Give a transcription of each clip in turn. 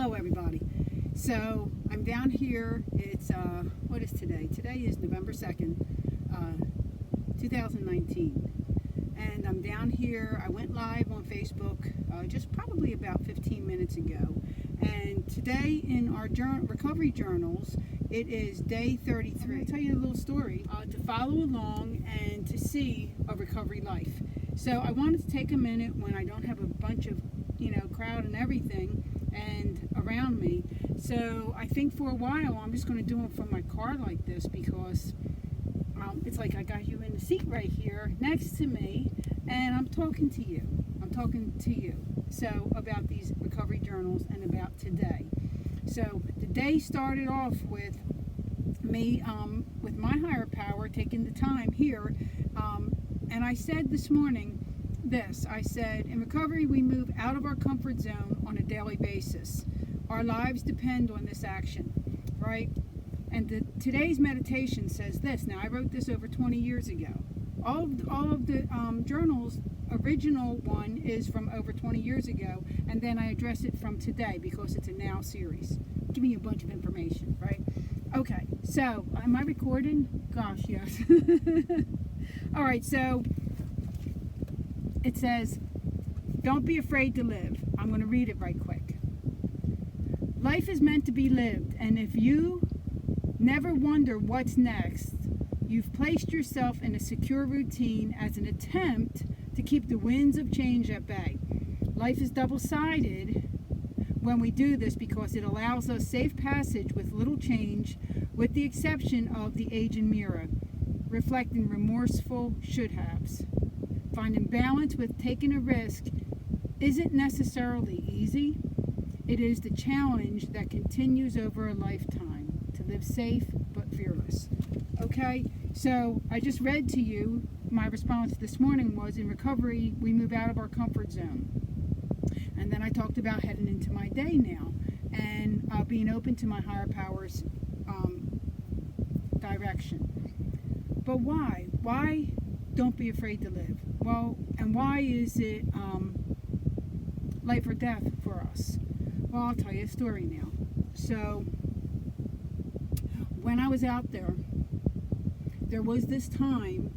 Hello everybody. So I'm down here. It's what is today? Today is November 2nd, 2019. And I'm down here. I went live on Facebook just probably about 15 minutes ago. And today in our recovery journals, it is day 33. I'm going to tell you a little story to follow along and to see a recovery life. So I wanted to take a minute when I don't have a bunch of crowd and everything and around me. So I think for a while I'm just going to do it from my car like this, because it's like I got you in the seat right here next to me and I'm talking to you. So about these recovery journals and about today. So the day started off with me with my higher power taking the time here, and I said this morning this. I said, in recovery, we move out of our comfort zone on a daily basis. Our lives depend on this action, right? And today's meditation says this. Now, I wrote this over 20 years ago. All of the journals, original one is from over 20 years ago, and then I address it from today because it's a now series. Giving you a bunch of information, right? Okay, so am I recording? Gosh, yes. All right, so it says, don't be afraid to live. I'm going to read it right quick. Life is meant to be lived, and if you never wonder what's next, you've placed yourself in a secure routine as an attempt to keep the winds of change at bay. Life is double-sided when we do this because it allows us safe passage with little change, with the exception of the aging mirror, reflecting remorseful should-haves. Finding balance with taking a risk isn't necessarily easy. It is the challenge that continues over a lifetime to live safe but fearless. Okay, so I just read to you, my response this morning was, in recovery, we move out of our comfort zone. And then I talked about heading into my day now and being open to my higher power's direction. But why? Why don't be afraid to live? Well, and why is it life or death for us? Well, I'll tell you a story now. So, when I was out there, there was this time,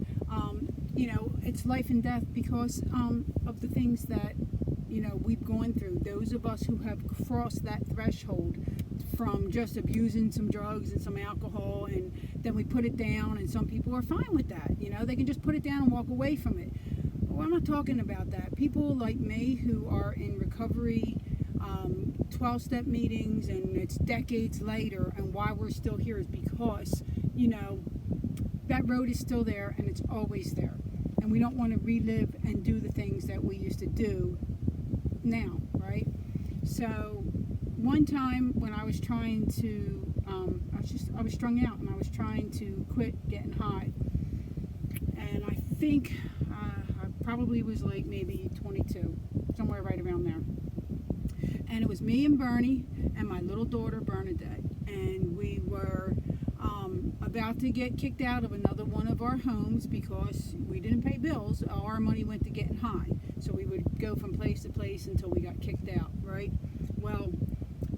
it's life and death because of the things that, we've gone through. Those of us who have crossed that threshold from just abusing some drugs and some alcohol, and then we put it down, and some people are fine with that. They can just put it down and walk away from it. Well, I'm not talking about that. People like me who are in recovery, 12-step meetings, and it's decades later, and why we're still here is because, that road is still there, and it's always there. And we don't want to relive and do the things that we used to do now, right? So one time when I was trying to, I was strung out, and I was trying to quit getting high. And I think I probably was like maybe 22, somewhere right around there. And it was me and Bernie and my little daughter Bernadette, and we were about to get kicked out of another one of our homes because we didn't pay bills. All our money went to getting high, so we would go from place to place until we got kicked out, right? Well,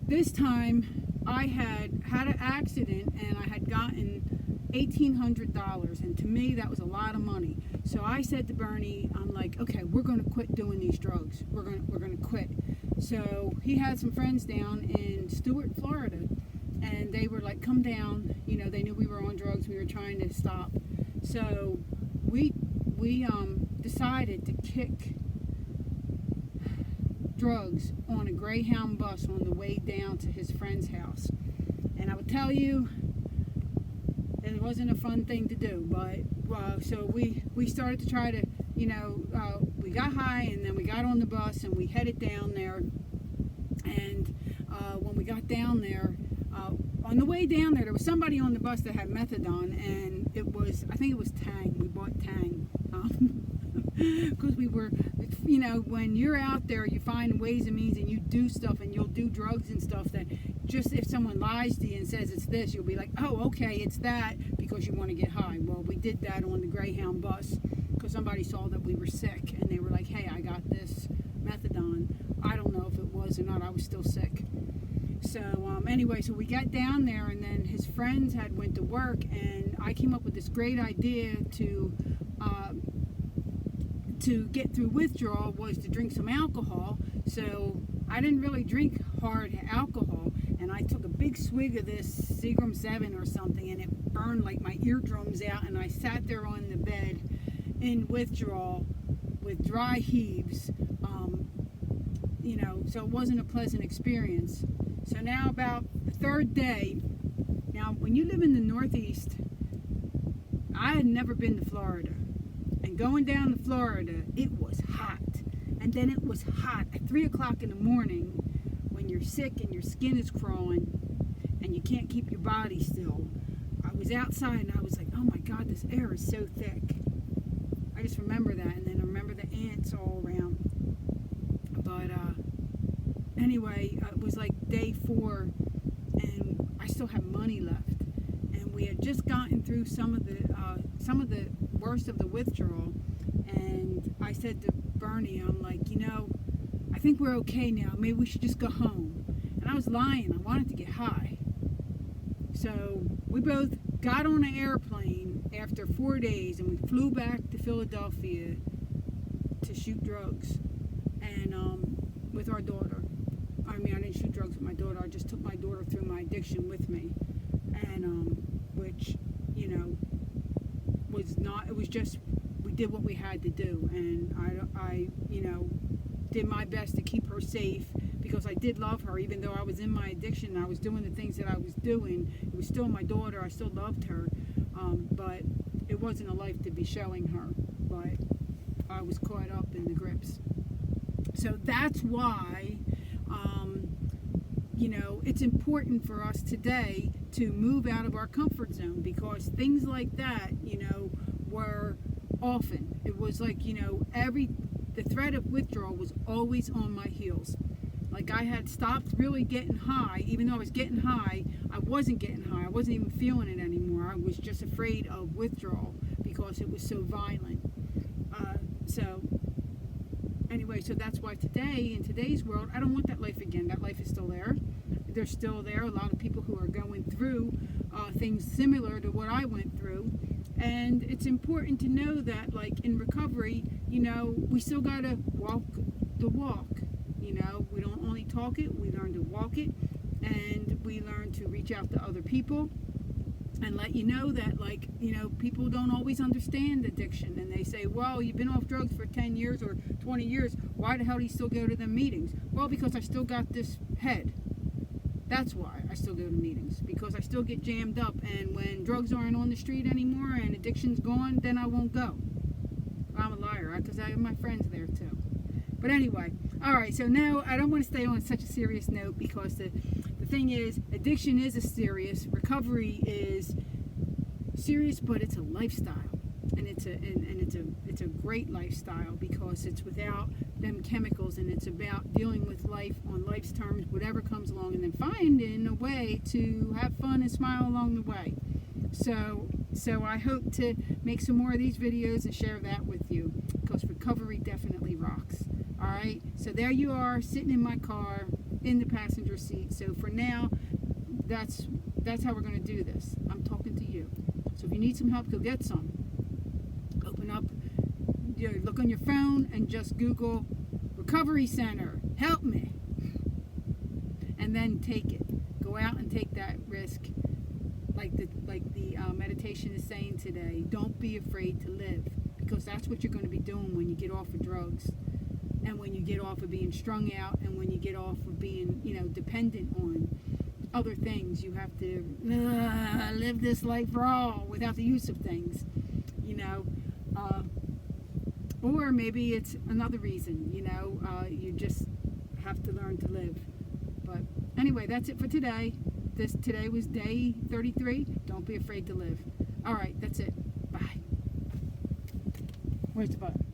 this time I had an accident, and I had gotten $1,800, and to me that was a lot of money. So I said to Bernie, I'm like, okay, we're going to quit doing these drugs. We're going to quit. So he had some friends down in Stuart, Florida, and they were like, come down. They knew we were on drugs. We were trying to stop. So we decided to kick drugs on a Greyhound bus on the way down to his friend's house. And I would tell you, it wasn't a fun thing to do, but so we started to try to, we got high, and then we got on the bus and we headed down there. And when we got down there, on the way down there was somebody on the bus that had methadone, and I think it was Tang. We bought Tang because we were, when you're out there, you find ways and means, and you do stuff, and you'll do drugs and stuff that just if someone lies to you and says it's this, you'll be like, oh, okay, it's that, because you want to get high. Well, we did that on the Greyhound bus because somebody saw that we were sick, and they were like, hey, I got this methadone. I don't know if it was or not. I was still sick. So anyway, so we got down there, and then his friends had went to work, and I came up with this great idea to get through withdrawal was to drink some alcohol. So I didn't really drink hard alcohol, and I took a big swig of this Seagram 7 or something, and it burned like my eardrums out, and I sat there on the bed in withdrawal with dry heaves, so it wasn't a pleasant experience. So now about the third day, now when you live in the Northeast, I had never been to Florida. And going down to Florida, it was hot. And then it was hot at 3 o'clock in the morning when you're sick and your skin is crawling and you can't keep your body still. I was outside and I was like, oh my God, this air is so thick. I just remember that, and then I remember the ants all around. But anyway, it was like day 4, and I still have money left. And we had just gotten through some of the worst of the withdrawal, and I said to Bernie, I'm like, I think we're okay now. Maybe we should just go home. And I was lying. I wanted to get high. So we both got on an airplane after 4 days, and we flew back to Philadelphia to shoot drugs, and with our daughter. I mean, I didn't shoot drugs with my daughter. I just took my daughter through my addiction with me, and which was not. It was just we did what we had to do, and I did my best to keep her safe, because I did love her, even though I was in my addiction and I was doing the things that I was doing. It was still my daughter. I still loved her, but it wasn't a life to be showing her. But I was caught up in the grips. So that's why, it's important for us today to move out of our comfort zone, because things like that, were often. It was like, the threat of withdrawal was always on my heels. Like, I had stopped really getting high. Even though I was getting high, I wasn't getting high. I wasn't even feeling it anymore. I was just afraid of withdrawal because it was so violent. Anyway, so that's why today, in today's world, I don't want that life again. That life is still there. They're still there. A lot of people who are going through things similar to what I went through. And it's important to know that, like, in recovery, we still got to walk the walk. We don't only talk it, we learn to walk it, and we learn to reach out to other people and let you know that, like, people don't always understand addiction, and they say, well, you've been off drugs for 10 years or 20 years, why the hell do you still go to them meetings? Well, because I still got this head. That's why I still go to meetings, because I still get jammed up, and when drugs aren't on the street anymore and addiction's gone, then I won't go. I'm a liar, because I have my friends there too. But anyway, all right, so now I don't want to stay on such a serious note, because the thing is, addiction is recovery is serious, but it's a lifestyle, and it's a great lifestyle, because it's without them chemicals, and it's about dealing with life on life's terms, whatever comes along, and then finding a way to have fun and smile along the way. So I hope to make some more of these videos and share that with you, because recovery definitely rocks. All right, so there you are, sitting in my car in the passenger seat. So for now, that's how we're going to do this. I'm talking to you. So if you need some help, go get some. Open up, look on your phone and just Google Recovery Center, help me, and then take it. Go out and take that risk, like the meditation is saying today. Don't be afraid to live, because that's what you're going to be doing when you get off of drugs, and when you get off of being strung out, and when you get off of being, dependent on other things. You have to live this life raw without the use of things, or maybe it's another reason, you just have to learn to live. But anyway, that's it for today. Today was day 33. Don't be afraid to live. All right, that's it. Bye. Where's the button?